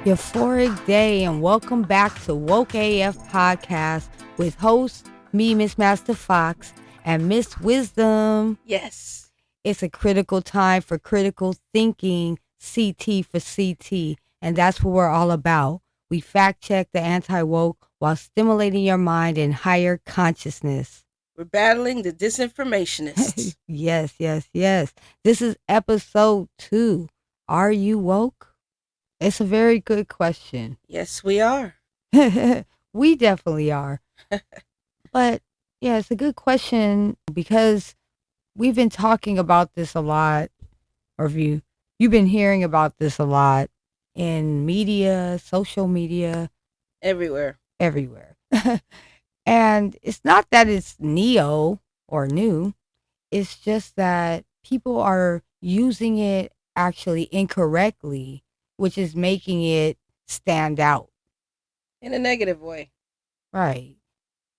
Euphoric day, and welcome back to WokeAF podcast with host me, Miss Master Fox, and Miss Wisdom. Yes. It's a critical time for critical thinking, CT for CT, and that's what we're all about. We fact check the anti-woke while stimulating your mind in higher consciousness. We're battling the disinformationists. Yes. This is episode 2. Are you woke? It's a very good question. Yes, we are. We definitely are. But yeah, it's a good question because we've been talking about this a lot, or you've been hearing about this a lot in media, social media, Everywhere. everywhere. And it's not that it's neo or new. It's just that people are using it actually incorrectly, which is making it stand out. In a negative way. Right.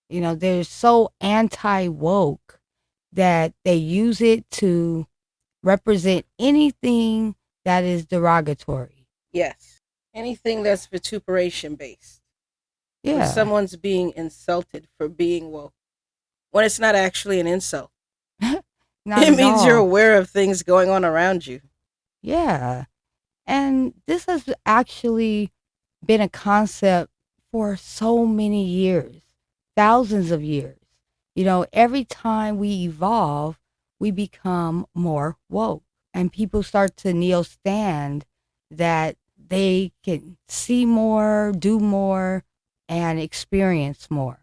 They're so anti-woke that they use it to represent anything that is derogatory. Yes. Anything that's vituperation based. Yeah. Where someone's being insulted for being woke. When it's not actually an insult. It means you're aware of things going on around you. Yeah. And this has actually been a concept for so many years, thousands of years. Every time we evolve, we become more woke. And people start to kneel stand that they can see more, do more, and experience more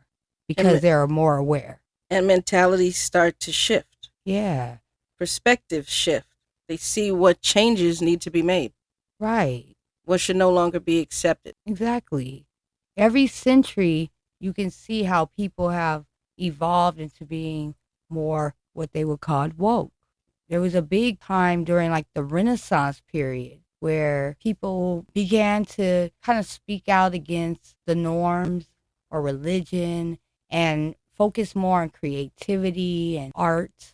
because they're more aware. And mentalities start to shift. Yeah. Perspectives shift. They see what changes need to be made. Right. What should no longer be accepted. Exactly. Every century, you can see how people have evolved into being more what they would call woke. There was a big time during like the Renaissance period where people began to kind of speak out against the norms or religion and focus more on creativity and art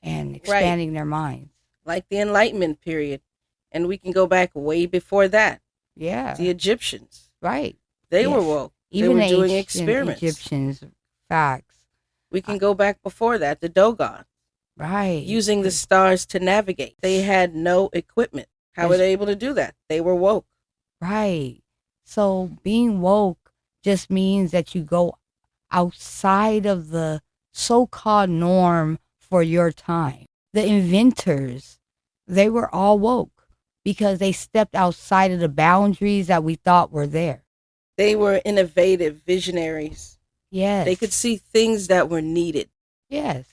and expanding their minds. Like the Enlightenment period. And we can go back way before that. Yeah. The Egyptians. Right. They were woke. Even they were doing experiments. Egyptians, facts. We can go back before that, the Dogon. Right. Using the stars to navigate. They had no equipment. How were they able to do that? They were woke. Right. So being woke just means that you go outside of the so-called norm for your time. The inventors, they were all woke because they stepped outside of the boundaries that we thought were there. They were innovative visionaries. Yes. They could see things that were needed. Yes.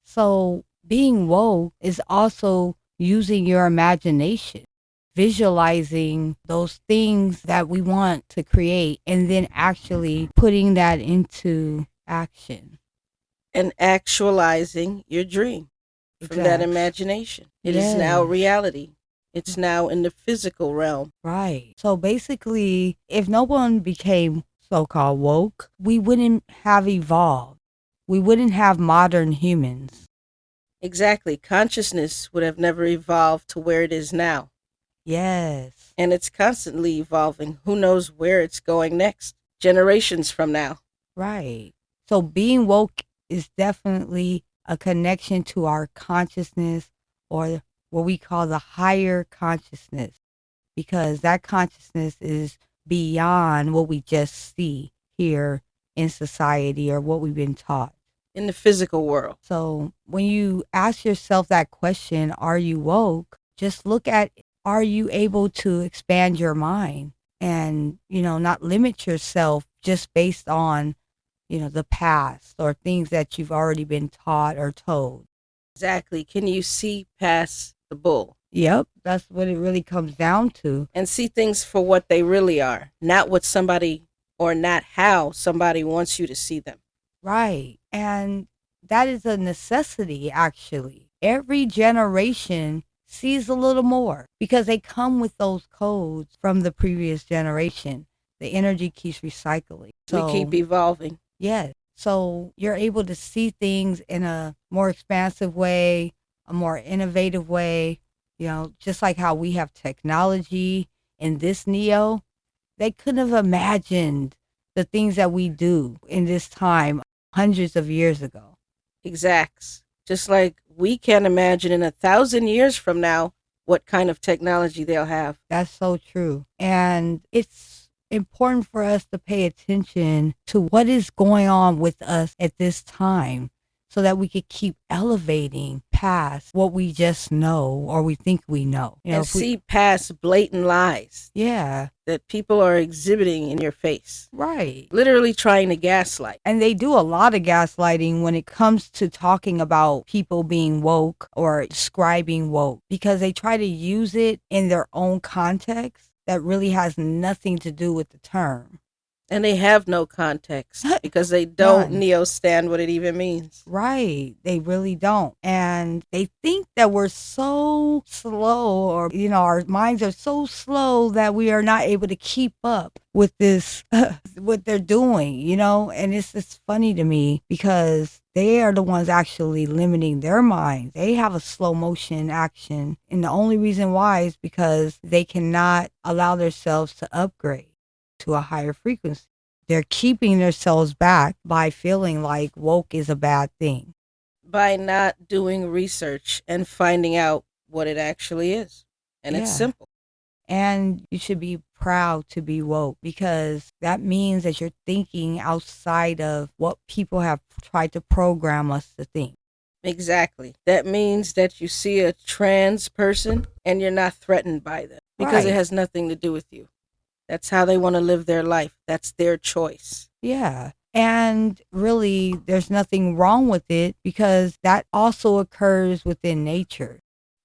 So being woke is also using your imagination, visualizing those things that we want to create, and then actually putting that into action. And actualizing your dream from that imagination. It is now reality. It's now in the physical realm. Right. So basically, if no one became so-called woke, we wouldn't have evolved. We wouldn't have modern humans. Exactly. Consciousness would have never evolved to where it is now. Yes. And it's constantly evolving. Who knows where it's going next? Generations from now. Right. So being woke is definitely a connection to our consciousness, or what we call the higher consciousness, because that consciousness is beyond what we just see here in society or what we've been taught. In the physical world. So when you ask yourself that question, are you woke? Just look at, are you able to expand your mind and, not limit yourself just based on, the past or things that you've already been taught or told. Exactly. Can you see past the bull? Yep. That's what it really comes down to. And see things for what they really are, not what somebody or not how somebody wants you to see them. Right. And that is a necessity, actually. Every generation sees a little more because they come with those codes from the previous generation. The energy keeps recycling. So, we keep evolving. Yes. So you're able to see things in a more expansive way, a more innovative way, just like how we have technology in this Neo. They couldn't have imagined the things that we do in this time hundreds of years ago. Exacts. Just like we can't imagine in 1,000 years from now what kind of technology they'll have. That's so true. And it's important for us to pay attention to what is going on with us at this time so that we could keep elevating past what we just know or we think we know. And see past blatant lies. Yeah. That people are exhibiting in your face. Right. Literally trying to gaslight. And they do a lot of gaslighting when it comes to talking about people being woke or describing woke because they try to use it in their own context that really has nothing to do with the term. And they have no context because they don't neo-stand what it even means. Right. They really don't. And they think that we're so slow or, our minds are so slow that we are not able to keep up with this, what they're doing, and it's funny to me because they are the ones actually limiting their minds. They have a slow motion action. And the only reason why is because they cannot allow themselves to upgrade to a higher frequency. They're keeping themselves back by feeling like woke is a bad thing. By not doing research and finding out what it actually is. And it's simple. And you should be proud to be woke because that means that you're thinking outside of what people have tried to program us to think. Exactly. That means that you see a trans person and you're not threatened by them because it has nothing to do with you. That's how they want to live their life. That's their choice. Yeah. And really, there's nothing wrong with it because that also occurs within nature.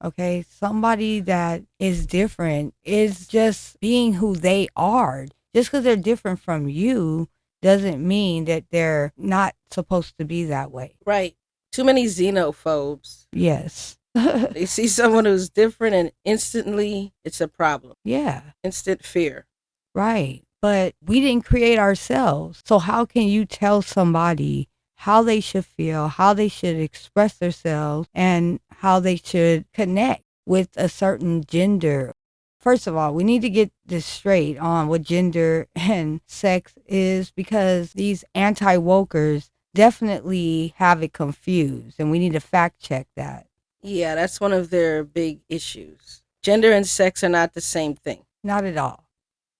Okay. Somebody that is different is just being who they are. Just because they're different from you doesn't mean that they're not supposed to be that way. Right. Too many xenophobes. Yes. They see someone who's different and instantly it's a problem. Yeah. Instant fear. Right. But we didn't create ourselves. So how can you tell somebody how they should feel, how they should express themselves, and how they should connect with a certain gender? First of all, we need to get this straight on what gender and sex is because these anti-wokers definitely have it confused, and we need to fact check that. Yeah, that's one of their big issues. Gender and sex are not the same thing. Not at all.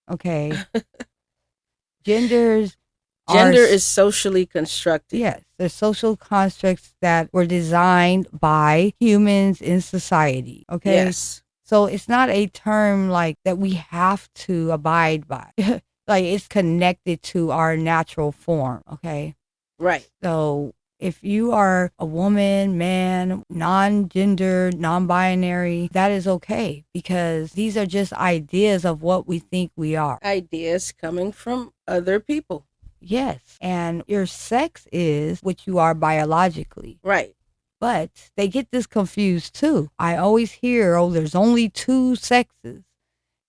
Okay. Gender is socially constructed. Yes, they're social constructs that were designed by humans in society. Okay. Yes. So it's not a term like that we have to abide by. Like it's connected to our natural form. Okay. Right. So if you are a woman, man, non-gender, non-binary, that is okay because these are just ideas of what we think we are. Ideas coming from other people. Yes. And your sex is what you are biologically. Right. But they get this confused too. I always hear, there's only 2 sexes.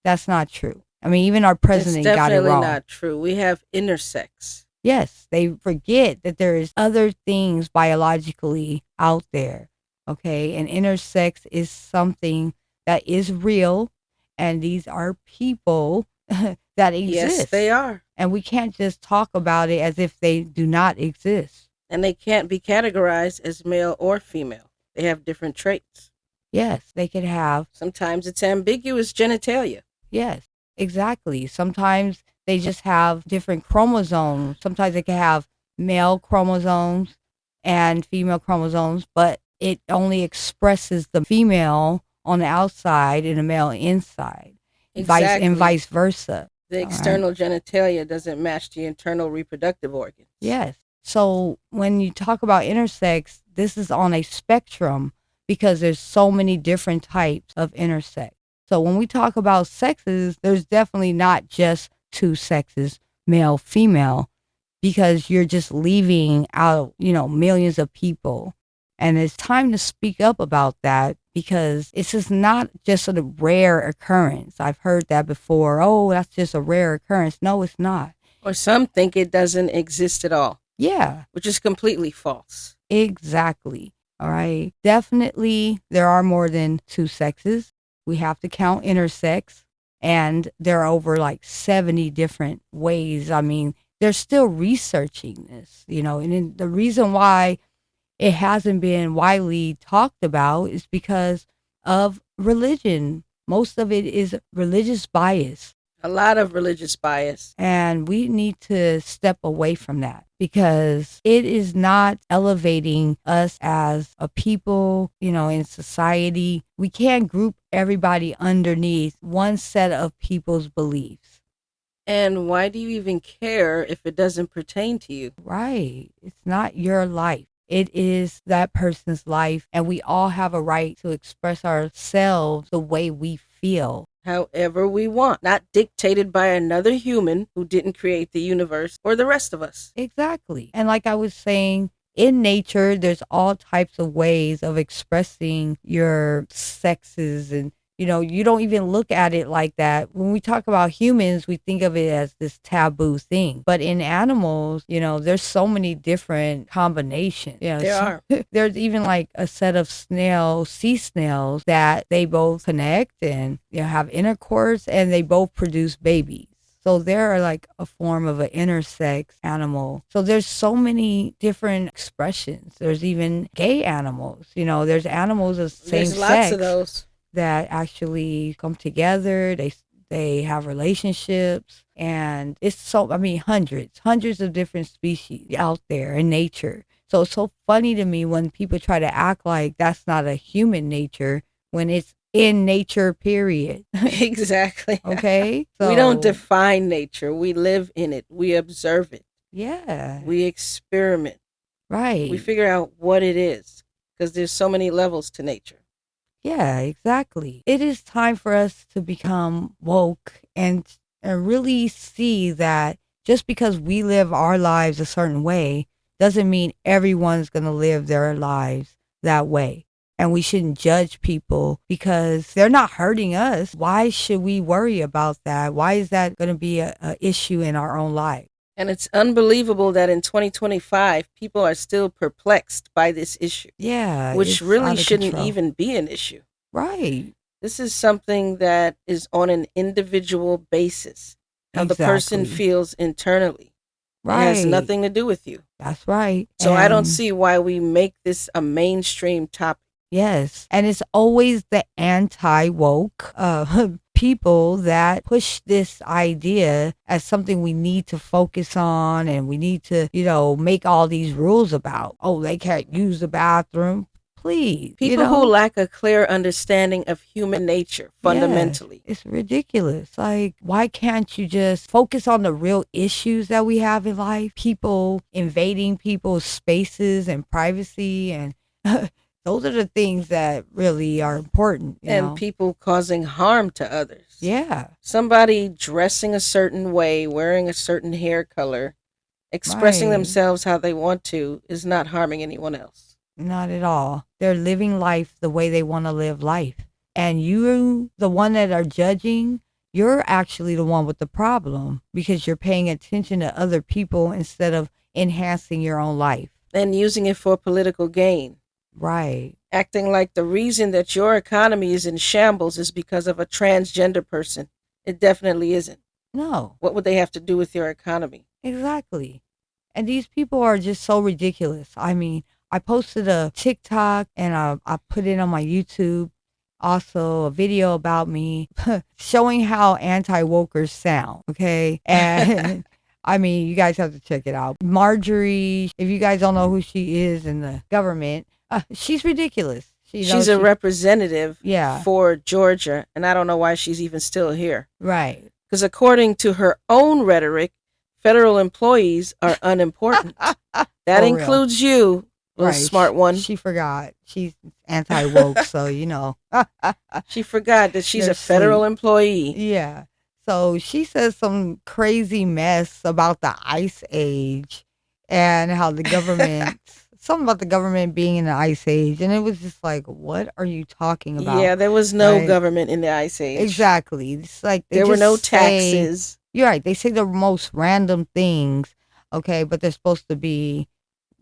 That's not true. I mean, even our president got it wrong. It's definitely not true. We have intersex. Yes, they forget that there is other things biologically out there, okay? And intersex is something that is real, and these are people that exist. Yes, they are. And we can't just talk about it as if they do not exist. And they can't be categorized as male or female. They have different traits. Yes, they could have. Sometimes it's ambiguous genitalia. Yes, exactly. Sometimes they just have different chromosomes. Sometimes they can have male chromosomes and female chromosomes, but it only expresses the female on the outside and the male inside. Exactly. And vice versa. The external genitalia doesn't match the internal reproductive organs. Yes. So when you talk about intersex, this is on a spectrum because there's so many different types of intersex. So when we talk about sexes, there's definitely not just 2 sexes, male, female, because you're just leaving out, millions of people. And it's time to speak up about that because it's just not just a rare occurrence. I've heard that before. Oh, that's just a rare occurrence. No, it's not. Or some think it doesn't exist at all. Yeah. Which is completely false. Exactly. All right. Definitely, there are more than 2 sexes. We have to count intersex. And there are over like 70 different ways. I mean, they're still researching this, and then the reason why it hasn't been widely talked about is because of religion. Most of it is religious bias. A lot of religious bias. And we need to step away from that because it is not elevating us as a people, in society. We can't group everybody underneath one set of people's beliefs. And why do you even care if it doesn't pertain to you? Right. It's not your life. It is that person's life, and we all have a right to express ourselves the way we feel. However we want, not dictated by another human who didn't create the universe or the rest of us. Exactly. And like I was saying, in nature, there's all types of ways of expressing your sexes, and you don't even look at it like that. When we talk about humans, we think of it as this taboo thing. But in animals, there's so many different combinations. There are. There's even like a set of sea snails that they both connect and have intercourse, and they both produce babies. So they're like a form of an intersex animal. So there's so many different expressions. There's even gay animals. There's animals of same There's lots sex of those that actually come together. They have relationships, and it's hundreds of different species out there in nature. So it's so funny to me when people try to act like that's not a human nature when it's in nature, period. Exactly. Okay. So we don't define nature. We live in it. We observe it. Yeah. We experiment. Right. We figure out what it is because there's so many levels to nature. Yeah, exactly. It is time for us to become woke and really see that just because we live our lives a certain way doesn't mean everyone's going to live their lives that way. And we shouldn't judge people because they're not hurting us. Why should we worry about that? Why is that going to be a issue in our own life? And it's unbelievable that in 2025, people are still perplexed by this issue. Yeah. Which really shouldn't even be an issue. Right. This is something that is on an individual basis. How the person feels internally. Right. It has nothing to do with you. That's right. So I don't see why we make this a mainstream topic. Yes. And it's always the anti-woke people that push this idea as something we need to focus on, and we need to, make all these rules about. Oh, they can't use the bathroom. Please. People who lack a clear understanding of human nature fundamentally. Yeah, it's ridiculous. Like, why can't you just focus on the real issues that we have in life? People invading people's spaces and privacy, and those are the things that really are important. And people causing harm to others. Yeah. Somebody dressing a certain way, wearing a certain hair color, expressing themselves how they want to is not harming anyone else. Not at all. They're living life the way they want to live life. And you, the one that are judging, you're actually the one with the problem because you're paying attention to other people instead of enhancing your own life. And using it for political gain. Right. Acting like the reason that your economy is in shambles is because of a transgender person. It definitely isn't. No. What would they have to do with your economy? Exactly. And these people are just so ridiculous. I mean, I posted a TikTok and I put it on my YouTube, also a video about me showing how anti-wokers sound, okay? And I mean, you guys have to check it out. Marjorie, if you guys don't know who she is in the government, she's ridiculous. She's a representative for Georgia, and I don't know why she's even still here. Right. Because according to her own rhetoric, federal employees are unimportant. That includes you. Little smart one. She forgot. She's anti-woke, so she forgot that she's a federal employee. Yeah. So she says some crazy mess about the Ice Age and how the government, something about the government being in the Ice Age. And it was just like, what are you talking about? Yeah, there was no government in the Ice Age. Exactly. It's like there were no taxes. You're right. They say the most random things, okay, but they're supposed to be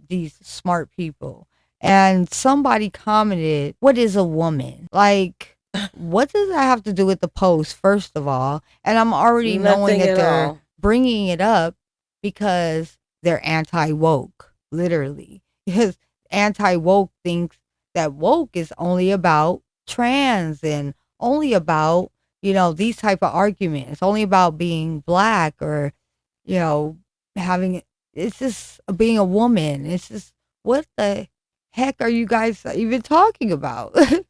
these smart people. And somebody commented, what is a woman? Like, What does that have to do with the post, first of all? And I'm already knowing Nothing that at they're all. bringing it up because they're anti woke, literally. Because anti woke thinks that woke is only about trans and only about, these type of arguments, only about being black or, you know, having, it's just being a woman. It's just, what the heck are you guys even talking about? you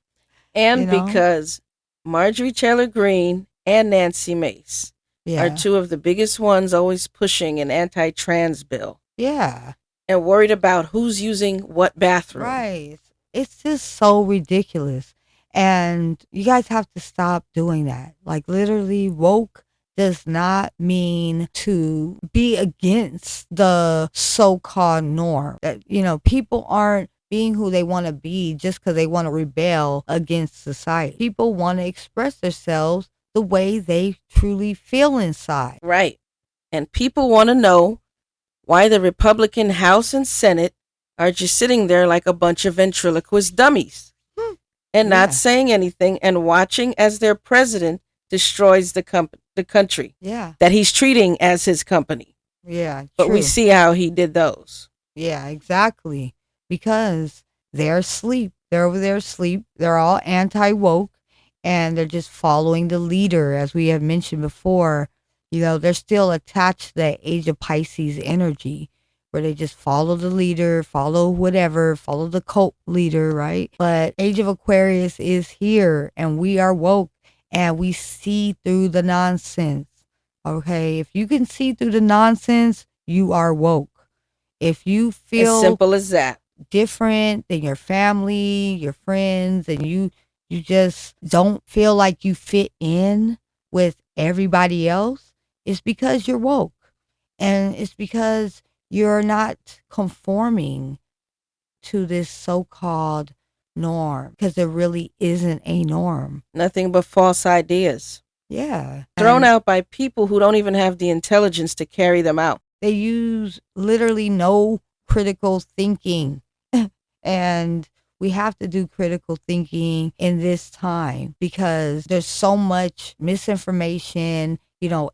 And know? because Marjorie Taylor Greene and Nancy Mace are Yeah. two of the biggest ones always pushing an anti trans bill Yeah. and worried about who's using what bathroom. Right. It's just so ridiculous. And you guys have to stop doing that. Like, literally, woke does not mean to be against the so called norm. That, people aren't being who they want to be just because they want to rebel against society. People want to express themselves the way they truly feel inside. Right. And people want to know why the Republican House and Senate are just sitting there like a bunch of ventriloquist dummies Hmm. and not Yeah. saying anything and watching as their president destroys the country Yeah. that he's treating as his company. Yeah. But we True. see how he did those. Yeah, exactly. Because they're asleep. They're over there asleep. They're all anti woke and they're just following the leader, as we have mentioned before. They're still attached to that age of Pisces energy where they just follow the leader, follow whatever, follow the cult leader, right? But Age of Aquarius is here and we are woke and we see through the nonsense. Okay. If you can see through the nonsense, you are woke. If you As feel simple as that. different than your family, your friends, and you just don't feel like you fit in with everybody else, it's because you're woke. And it's because you're not conforming to this so-called norm because there really isn't a norm. Nothing but false ideas Yeah. thrown And out by people who don't even have the intelligence to carry them out. they use literally no critical thinking. And we have to do critical thinking in this time because there's so much misinformation,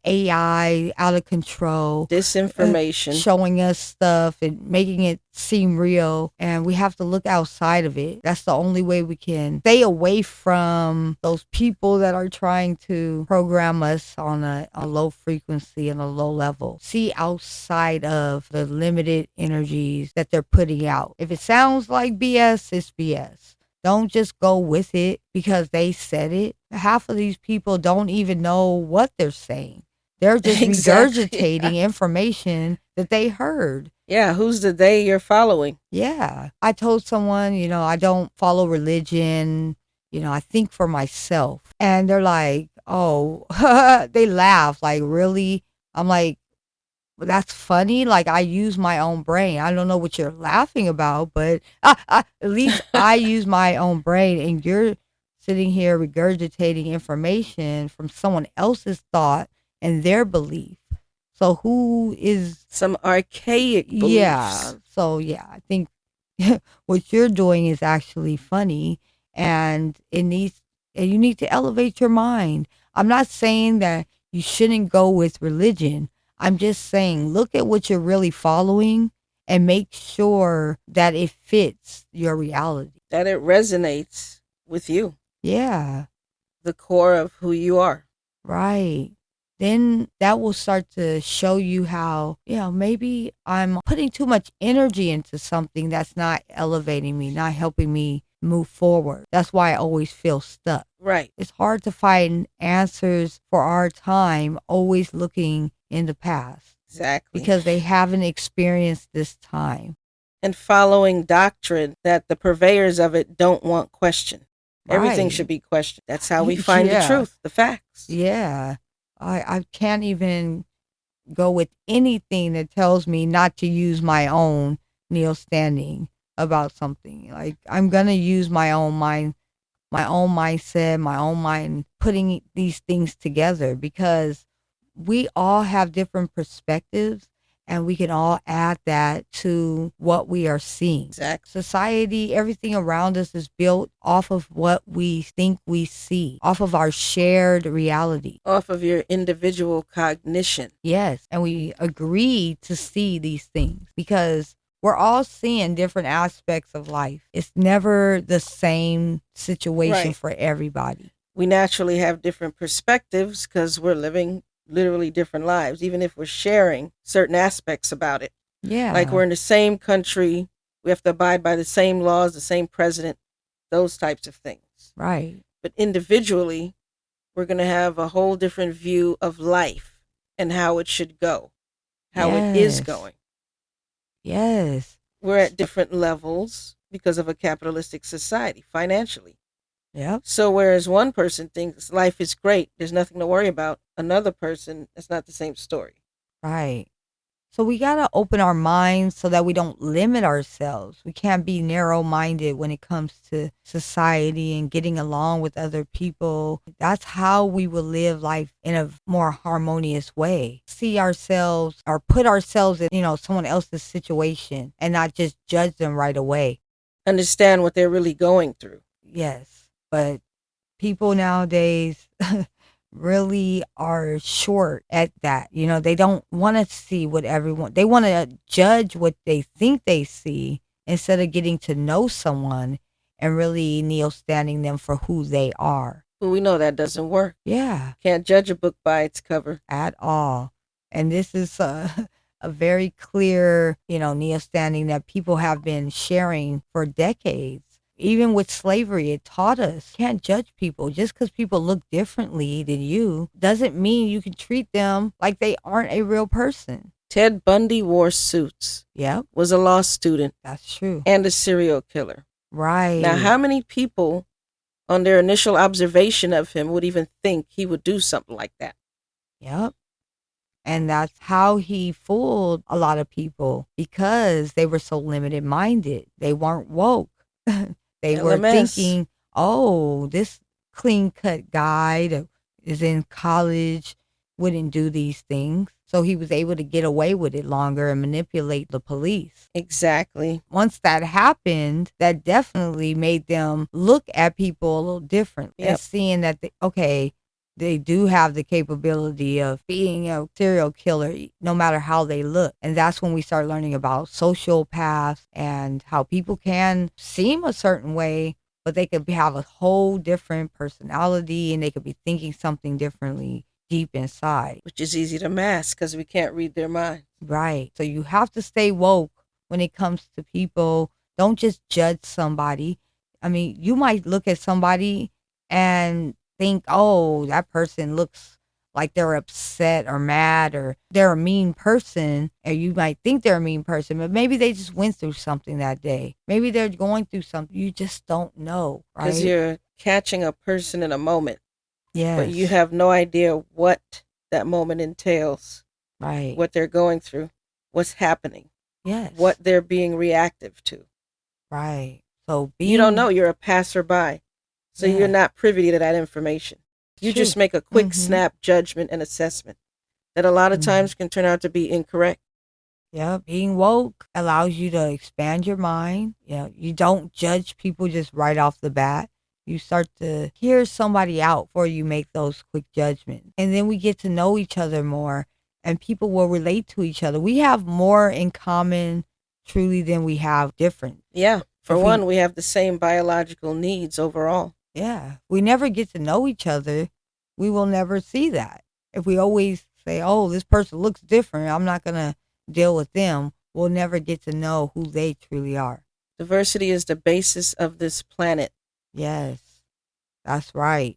AI out of control, Disinformation. showing us stuff and making it seem real. And we have to look outside of it. That's the only way we can stay away from those people that are trying to program us on a low frequency and a low level. See outside of the limited energies that they're putting out. If it sounds like BS, it's BS. Don't just go with it because they said it. Half of these people don't even know what they're saying. They're just Exactly. regurgitating information that they heard. Yeah, who's the they you're following? Yeah. I told someone, I don't follow religion. I think for myself. And they're like, oh, they laugh. Like, really? I'm like, that's funny. Like, I use my own brain. I don't know what you're laughing about, but at least I use my own brain, and you're sitting here regurgitating information from someone else's thought and their belief. So who is? Some archaic Yeah. beliefs. So yeah, I think what you're doing is actually funny, and you need to elevate your mind. I'm not saying that you shouldn't go with religion. I'm just saying look at what you're really following and make sure that it fits your reality. That it resonates with you, Yeah, the core of who you are. right. Then that will start to show you how, maybe I'm putting too much energy into something that's not elevating me, not helping me move forward. That's why I always feel stuck. Right. It's hard to find answers for our time, always looking in the past Exactly. because they haven't experienced this time. And following doctrine that the purveyors of it don't want questioned. Everything Right. should be questioned. That's how we find the Yeah. truth, the facts. Yeah. I can't even go with anything that tells me not to use my own Neil standing about something. Like, I'm gonna use my own mind, my own mindset, my own mind, putting these things together because we all have different perspectives and we can all add that to what we are seeing. Exactly. Society, everything around us is built off of what we think we see, off of our shared reality. Off of your individual cognition. Yes. And we agree to see these things because we're all seeing different aspects of life. It's never the same situation for everybody. We naturally have different perspectives because we're living literally different lives, even if we're sharing certain aspects about it. Yeah. Like we're in the same country, we have to abide by the same laws, the same president, those types of things. Right. But individually, we're going to have a whole different view of life and how it should go, how it is going. Yes. We're at different levels because of a capitalistic society financially. Yep. So whereas one person thinks life is great, there's nothing to worry about, another person, it's not the same story. Right. So we got to open our minds so that we don't limit ourselves. We can't be narrow-minded when it comes to society and getting along with other people. That's how we will live life in a more harmonious way. See ourselves or put ourselves in, someone else's situation and not just judge them right away. Understand what they're really going through. Yes. But people nowadays really are short at that. They don't want to see what they want to judge what they think they see instead of getting to know someone and really standing them for who they are. Well, we know that doesn't work. Yeah. Can't judge a book by its cover. At all. And this is a very clear, standing that people have been sharing for decades. Even with slavery, it taught us can't judge people. Just because people look differently than you doesn't mean you can treat them like they aren't a real person. Ted Bundy wore suits. Yep. Was a law student. That's true. And a serial killer. Right. Now, how many people on their initial observation of him would even think he would do something like that? Yep. And that's how he fooled a lot of people because they were so limited minded. They weren't woke. They were thinking, oh, this clean cut guy that is in college wouldn't do these things. So he was able to get away with it longer and manipulate the police. Exactly. Once that happened, that definitely made them look at people a little different and seeing that, they do have the capability of being a serial killer no matter how they look. And that's when we start learning about sociopaths and how people can seem a certain way, but they could have a whole different personality and they could be thinking something differently deep inside. Which is easy to mask because we can't read their mind. Right. So you have to stay woke when it comes to people. Don't just judge somebody. I mean, you might look at somebody and think, oh, that person looks like they're upset or mad or they're a mean person, and you might think they're a mean person, but maybe they just went through something that day. Maybe they're going through something. You just don't know, right? Because you're catching a person in a moment. Yes. But you have no idea what that moment entails. Right. What they're going through, what's happening. Yes. What they're being reactive to. Right. So you don't know, you're a passerby. So you're not privy to that information. You just make a quick snap judgment and assessment that a lot of times can turn out to be incorrect. Yeah, being woke allows you to expand your mind. You don't judge people just right off the bat. You start to hear somebody out before you make those quick judgments. And then we get to know each other more and people will relate to each other. We have more in common truly than we have different. Yeah. For one, we have the same biological needs overall. Yeah. We never get to know each other. We will never see that. If we always say, oh, this person looks different, I'm not going to deal with them, we'll never get to know who they truly are. Diversity is the basis of this planet. Yes, that's right.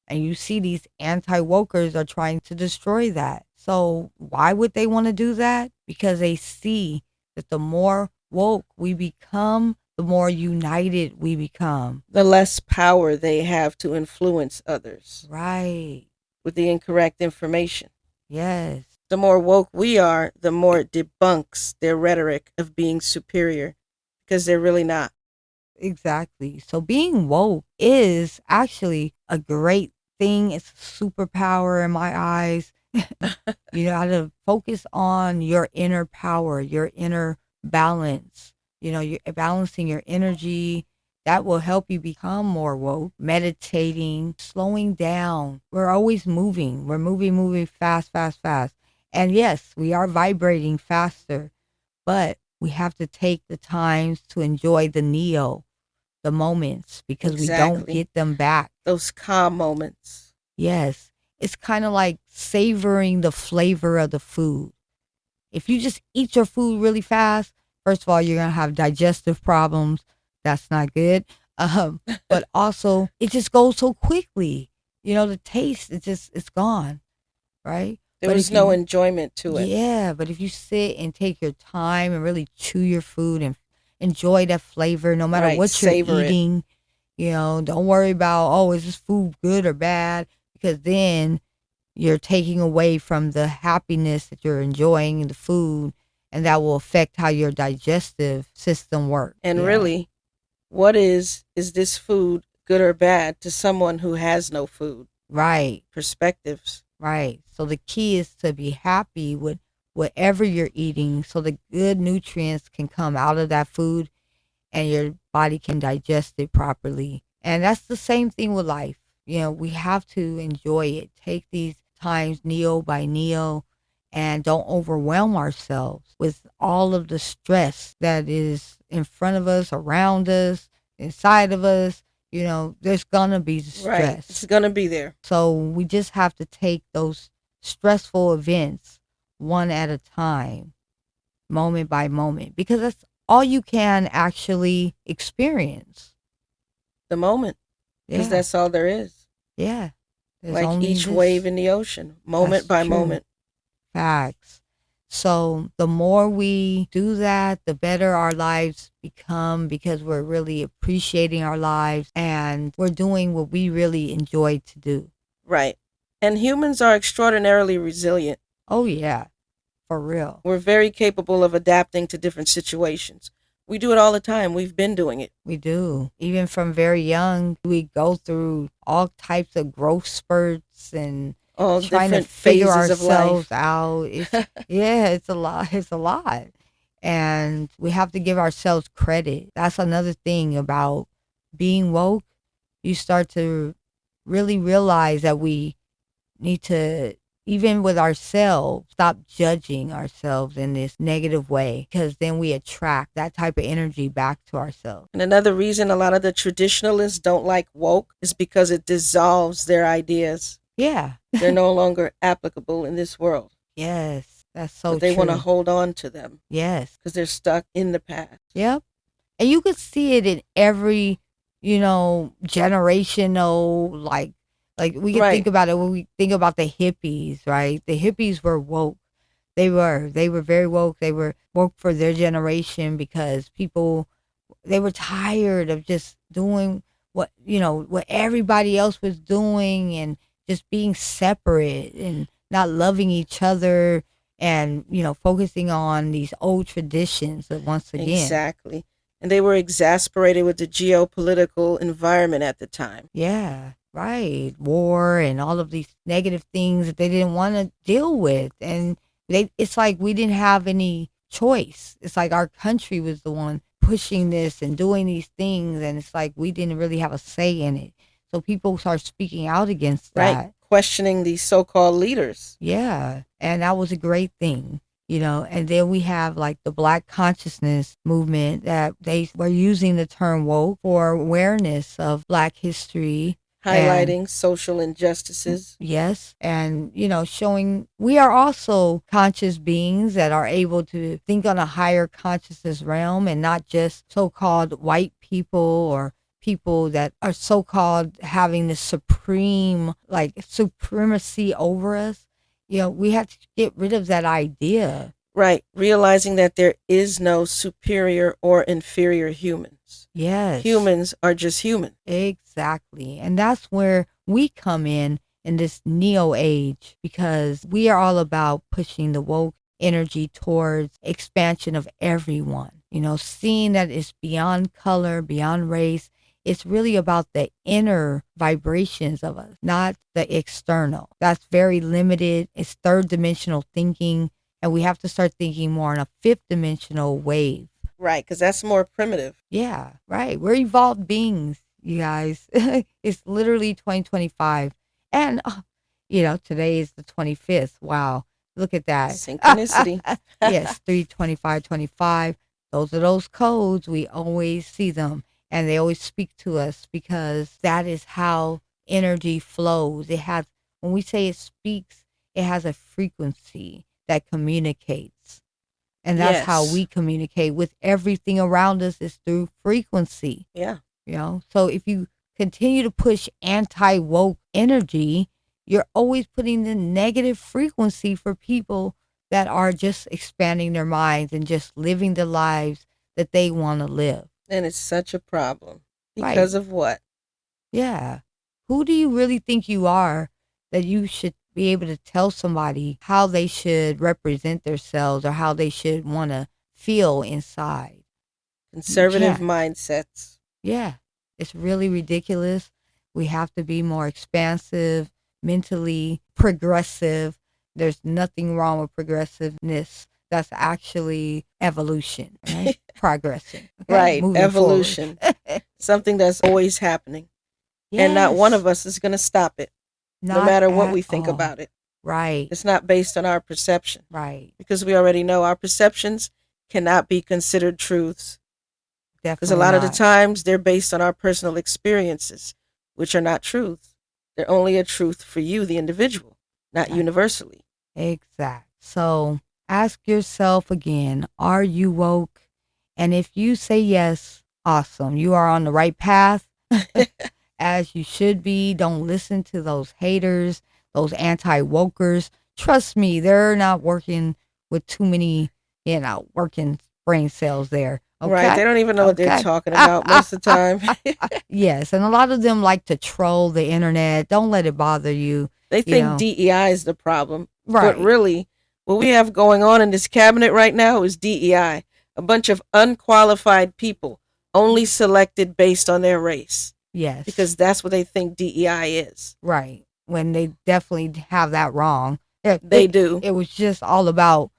And you see these anti-wokers are trying to destroy that. So why would they want to do that? Because they see that the more woke we become, the more united we become. The less power they have to influence others. Right. With the incorrect information. Yes. The more woke we are, the more it debunks their rhetoric of being superior, because they're really not. Exactly. So being woke is actually a great thing. It's a superpower in my eyes. You know how to focus on your inner power, your inner balance. You know, you're balancing your energy. That will help you become more woke. Meditating, slowing down. We're always moving. We're moving fast, fast, fast. And yes, we are vibrating faster, but we have to take the times to enjoy the neo, the moments, because we don't Exactly. get them back. Those calm moments. Yes. It's kind of like savoring the flavor of the food. If you just eat your food really fast, first of all, you're going to have digestive problems. That's not good. Um, but also, it just goes so quickly. You know, the taste, it's gone, right? There But was if no you, enjoyment to it. yeah, but if you sit and take your time and really chew your food and enjoy that flavor, no matter Right. what you're Savor it. eating, you know, don't worry about, oh, is this food good or bad? Because then you're taking away from the happiness that you're enjoying in the food, and that will affect how your digestive system works. And Yeah. really, what is this food good or bad to someone who has no food? Right. Perspectives. Right. So the key is to be happy with whatever you're eating so the good nutrients can come out of that food and your body can digest it properly. And that's the same thing with life. You know, we have to enjoy it. Take these times neo by neo and don't overwhelm ourselves with all of the stress that is in front of us, around us, inside of us. You know, there's gonna be Right. stress. It's going to be there. So we just have to take those stressful events one at a time, moment by moment, because that's all you can actually experience. The moment. Because Yeah. that's all there is. Yeah. There's Like only each wave this. in the ocean, moment That's by true. moment. Facts. So the more we do that, the better our lives become because we're really appreciating our lives and we're doing what we really enjoy to do. Right. And humans are extraordinarily resilient. Oh, yeah, for real. We're very capable of adapting to different situations. We do it all the time. We've been doing it. We do. Even from very young, we go through all types of growth spurts and All trying to different figure phases of ourselves life. out. It's yeah, it's a lot. It's a lot. And we have to give ourselves credit. That's another thing about being woke. You start to really realize that we need to, even with ourselves, stop judging ourselves in this negative way because then we attract that type of energy back to ourselves. And another reason a lot of the traditionalists don't like woke is because it dissolves their ideas. Yeah. They're no longer applicable in this world, Yes. That's so but they want to true. hold on to them Yes. because they're stuck in the past. Yep. And you could see it in every, generational, like we could think Right. about it when we think about the hippies, right? The hippies were woke. They were very woke. They were woke for their generation because people, they were tired of just doing what everybody else was doing and just being separate and not loving each other and focusing on these old traditions that once again. Exactly. And they were exasperated with the geopolitical environment at the time. Yeah, right. War and all of these negative things that they didn't want to deal with. And it's like we didn't have any choice. It's like our country was the one pushing this and doing these things. And it's like we didn't really have a say in it. So people start speaking out against Right. that. Questioning these so called leaders. Yeah. And that was a great thing. And then we have like the Black consciousness movement that they were using the term woke for awareness of Black history and Highlighting social injustices. yes, and showing we are also conscious beings that are able to think on a higher consciousness realm and not just so-called white people or people that are so-called having the supreme like supremacy over us. We have to get rid of that idea. Right. Realizing that there is no superior or inferior humans. Yes. Humans are just human. Exactly. And that's where we come in this neo age because we are all about pushing the woke energy towards expansion of everyone. Seeing that it's beyond color, beyond race. It's really about the inner vibrations of us, not the external. That's very limited. It's third dimensional thinking, and we have to start thinking more on a fifth dimensional wave. Right, because that's more primitive. Yeah, right. We're evolved beings, you guys. It's literally 2025. And, today is the 25th. Wow. Look at that. Synchronicity. Yes, 32525. Those are those codes. We always see them and they always speak to us because that is how energy flows. When we say it speaks, it has a frequency that communicates. And that's how Yes. we communicate with everything around us is through frequency. Yeah. So if you continue to push anti-woke energy, you're always putting the negative frequency for people that are just expanding their minds and just living the lives that they want to live. And it's such a problem. Right. Because of what? Yeah. Who do you really think you are that you should be able to tell somebody how they should represent themselves or how they should want to feel inside? Conservative mindsets. Yeah. It's really ridiculous. We have to be more expansive, mentally progressive. There's nothing wrong with progressiveness. That's actually evolution, right? Progressing. Okay? Right. Moving evolution. Something that's always happening. Yes. And not one of us is going to stop it. No matter what we think about it. Right. It's not based on our perception. Right. Because we already know our perceptions cannot be considered truths. Because a lot of the times they're based on our personal experiences, which are not truths. They're only a truth for you, the individual, not universally. Exact. So ask yourself again, are you woke? And if you say yes, awesome. You are on the right path as you should be. Don't listen to those haters, those anti-wokers. Trust me, they're not working with too many, working brain cells there. Okay? Right. They don't even know what they're talking about most of the time. Yes. And a lot of them like to troll the internet. Don't let it bother you. They think DEI is the problem. Right. But really, what we have going on in this cabinet right now is DEI. A bunch of unqualified people only selected based on their race. Yes. Because that's what they think DEI is. Right. When they definitely have that wrong. They do. It was just all about,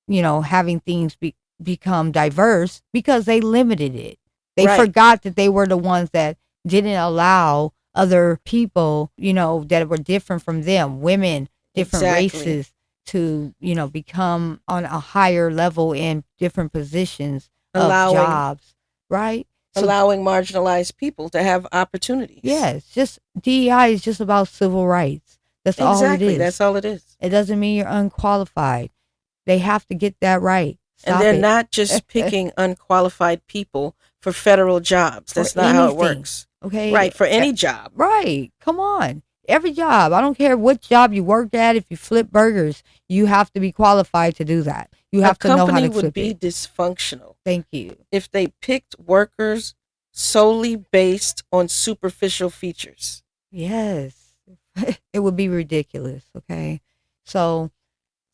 having things become diverse because they limited it. They forgot that they were the ones that didn't allow other people, that were different from them, women, different races to, become on a higher level in different positions of jobs, right? So, allowing marginalized people to have opportunities. Yes, just DEI is just about civil rights. That's all it is. That's all it is. It doesn't mean you're unqualified. They have to get that right. And they're not just picking unqualified people for federal jobs. That's not how it works. Okay. Right. For any job. Right. Come on. Every job. I don't care what job you worked at. If you flip burgers, you have to be qualified to do that. You have to know how to flip it. A company would be dysfunctional. Thank you. If they picked workers solely based on superficial features. Yes. It would be ridiculous. Okay. So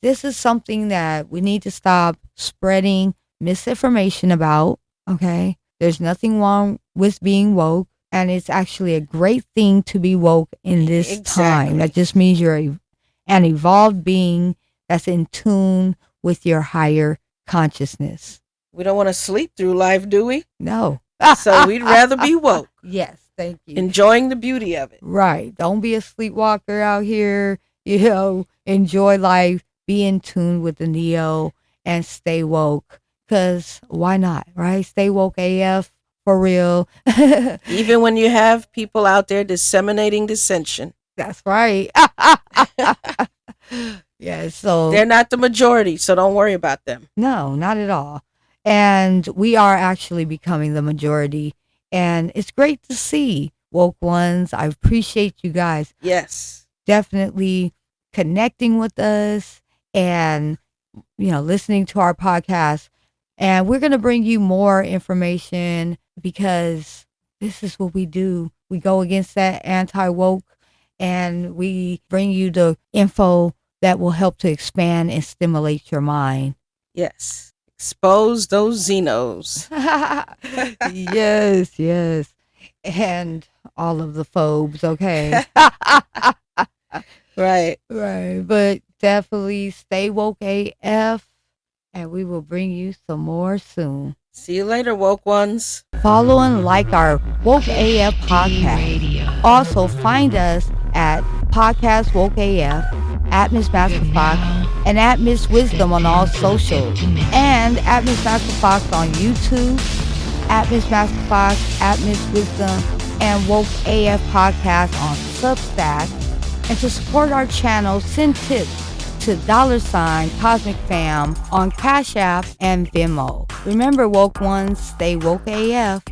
this is something that we need to stop spreading misinformation about, okay? There's nothing wrong with being woke, and it's actually a great thing to be woke in this time. That just means you're an evolved being that's in tune with your higher consciousness. We don't want to sleep through life, do we? No. So we'd rather be woke. Yes, thank you. Enjoying the beauty of it. Right. Don't be a sleepwalker out here. Enjoy life. Be in tune with the Neo and stay woke. Because why not, right? Stay woke AF for real. Even when you have people out there disseminating dissension. That's right. Yeah, so. They're not the majority, so don't worry about them. No, not at all. And we are actually becoming the majority. And it's great to see woke ones. I appreciate you guys. Yes. Definitely connecting with us and, listening to our podcast. And we're going to bring you more information because this is what we do. We go against that anti-woke and we bring you the info that will help to expand and stimulate your mind. Yes. Expose those Xenos. Yes, yes. and all of the phobes, okay? Right. Right. But definitely stay woke AF, and we will bring you some more soon. See you later, woke ones. Follow and like our Woke AF podcast. Also, find us at Podcast Woke AF, at Miss Master Fox, and at Miss Wisdom on all socials, and at Miss Master Fox on YouTube, at Miss Master Fox, at Miss Wisdom, and Woke AF podcast on Substack. And to support our channel, send tips to $ Cosmic Fam on Cash App and Venmo. Remember, woke ones, stay woke AF.